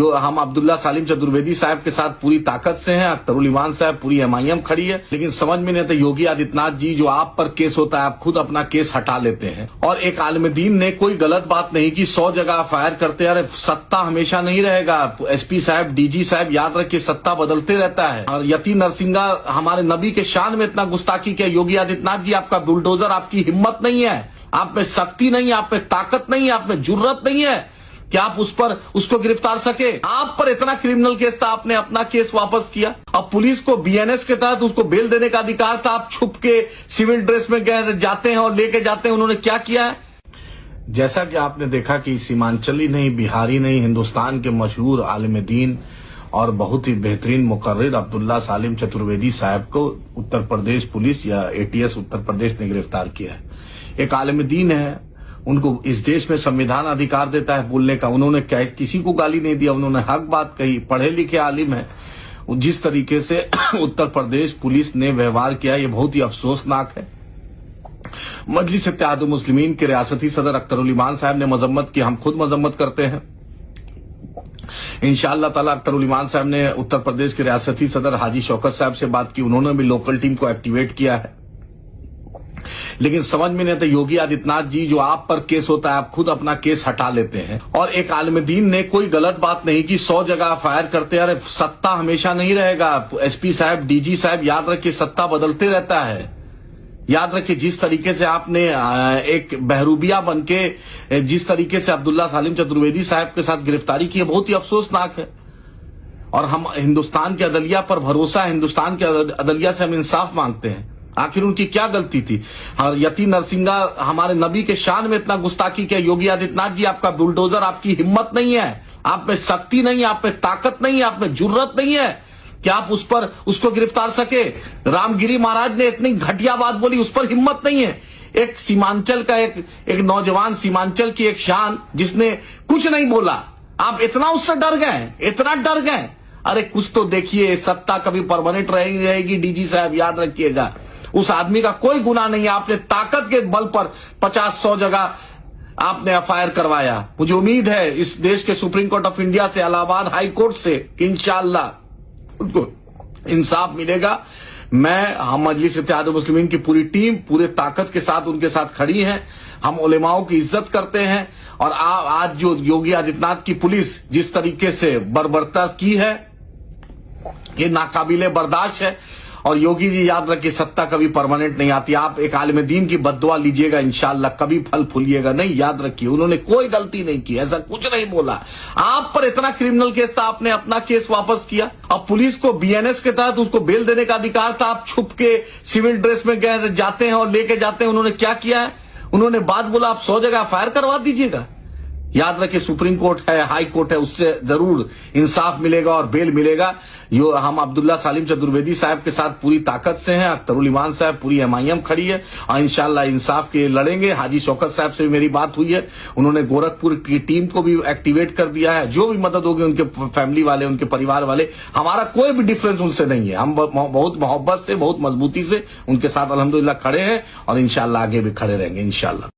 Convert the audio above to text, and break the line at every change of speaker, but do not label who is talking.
हम अब्दुल्ला सालिम चतुर्वेदी साहब के साथ पूरी ताकत से हैं, अख्तरुल ईमान साहब, पूरी एमआईएम खड़ी है। लेकिन समझ में नहीं आता योगी आदित्यनाथ जी, जो आप पर केस होता है आप खुद अपना केस हटा लेते हैं। और एक आलिम दीन ने कोई गलत बात नहीं की, 100 जगह फायर करते हैं। अरे सत्ता हमेशा नहीं रहेगा, एसपी साहब, डीजी साहब, याद रखिए सत्ता बदलते रहता है। और यती नरसिंगा हमारे नबी के शान में इतना गुस्ताखी किया। योगी आदित्यनाथ जी, आपका बुलडोजर, आपकी हिम्मत नहीं है, आप में शक्ति नहीं है, आप में ताकत नहीं है, आप में जुर्रत नहीं है कि आप उसको गिरफ्तार सके। आप पर इतना क्रिमिनल केस था, आपने अपना केस वापस किया। अब पुलिस को बीएनएस के तहत उसको बेल देने का अधिकार था, आप छुप के सिविल ड्रेस में गए, जाते हैं और लेके जाते हैं। उन्होंने क्या किया है? जैसा कि आपने देखा कि सीमांचली नहीं, बिहारी नहीं, हिंदुस्तान के मशहूर आलिम दीन और बहुत ही बेहतरीन मुकर्रिर अब्दुल्ला सालिम चतुर्वेदी साहब को उत्तर प्रदेश पुलिस या एटीएस उत्तर प्रदेश ने गिरफ्तार किया है। एक आलिम दीन है, उनको इस देश में संविधान अधिकार देता है बोलने का। उन्होंने किसी को गाली नहीं दिया, उन्होंने हक बात कही, पढ़े लिखे आलिम है। जिस तरीके से उत्तर प्रदेश पुलिस ने व्यवहार किया, ये बहुत ही अफसोसनाक है। मजलिस इत्तेहादुल मुस्लिमीन के रियासती सदर अख्तरुल ईमान साहब ने मजम्मत की, हम खुद मजम्मत करते हैं। इंशाअल्लाह ताला अख्तरुल ईमान साहब ने उत्तर प्रदेश के रियासती सदर हाजी शौकत साहब से बात की, उन्होंने भी लोकल टीम को एक्टिवेट किया है। लेकिन समझ में नहीं आता योगी आदित्यनाथ जी, जो आप पर केस होता है आप खुद अपना केस हटा लेते हैं। और एक आलिम दीन ने कोई गलत बात नहीं की, 100 जगह फायर करते हैं। अरे सत्ता हमेशा नहीं रहेगा, एसपी साहब, डीजी साहब, याद रखिए सत्ता बदलते रहता है। याद रखिए जिस तरीके से आपने एक बहरूबिया बनके जिस तरीके से अब्दुल्ला सालिम चतुर्वेदी साहब के साथ गिरफ्तारी की है, बहुत ही अफसोसनाक है। और हम हिंदुस्तान के अदलिया पर भरोसा है, हिंदुस्तान के अदलिया से हम इंसाफ मांगते हैं। आखिर उनकी क्या गलती थी? और यती नरसिंगा हमारे नबी के शान में इतना गुस्ताखी किया। योगी आदित्यनाथ जी, आपका बुलडोजर, आपकी हिम्मत नहीं है, आप में शक्ति नहीं है, आप में ताकत नहीं है, आप में जुर्रत नहीं है कि आप उसको गिरफ्तार सके। रामगिरी महाराज ने इतनी घटिया बात बोली, उस पर हिम्मत नहीं है। एक सीमांचल का एक नौजवान, सीमांचल की एक शान, जिसने कुछ नहीं बोला, आप इतना उससे डर गए, इतना डर गए। अरे कुछ तो देखिए, सत्ता कभी परमानेंट रहेगी डीजी साहब, याद रखिएगा। उस आदमी का कोई गुनाह नहीं है, आपने ताकत के बल पर 50-100 जगह आपने एफआईआर करवाया। मुझे उम्मीद है इस देश के सुप्रीम कोर्ट ऑफ इंडिया से, इलाहाबाद हाई कोर्ट से, कि इंशाअल्लाह उनको इंसाफ मिलेगा। हम मजलिस इत्तेहादुल मुस्लिमीन की पूरी टीम पूरे ताकत के साथ उनके साथ खड़ी है। हम उलेमाओं की इज्जत करते हैं। और आज जो योगी आदित्यनाथ की पुलिस जिस तरीके से बर्बरता की है, ये नाकाबिले बर्दाश्त है। और योगी जी, याद रखिए सत्ता कभी परमानेंट नहीं आती। आप एक आलिम दीन की बद्दुआ लीजिएगा, इंशाअल्लाह कभी फल फूलिएगा नहीं। याद रखिए उन्होंने कोई गलती नहीं की, ऐसा कुछ नहीं बोला। आप पर इतना क्रिमिनल केस था, आपने अपना केस वापस किया। अब पुलिस को बीएनएस के तहत उसको बेल देने का अधिकार था, आप छुप के सिविल ड्रेस में गए, जाते हैं और लेके जाते हैं। उन्होंने क्या किया है? उन्होंने बात बोला, आप 100 जगह फायर करवा दीजिएगा। याद रखिए सुप्रीम कोर्ट है, हाई कोर्ट है, उससे जरूर इंसाफ मिलेगा और बेल मिलेगा। हम अब्दुल्ला सालिम चतुर्वेदी साहब के साथ पूरी ताकत से हैं, अख्तरुल ईमान साहब, पूरी एमआईएम खड़ी है। और इंशाअल्लाह इंसाफ के लड़ेंगे। हाजी शौकत साहब से भी मेरी बात हुई है, उन्होंने गोरखपुर की टीम को भी एक्टिवेट कर दिया है। जो भी मदद होगी उनके फैमिली वाले, उनके परिवार वाले, हमारा कोई भी डिफरेंस उनसे नहीं है। हम बहुत मोहब्बत से, बहुत मजबूती से उनके साथ अल्हम्दुलिल्लाह खड़े हैं और इंशाअल्लाह आगे भी खड़े रहेंगे इंशाअल्लाह।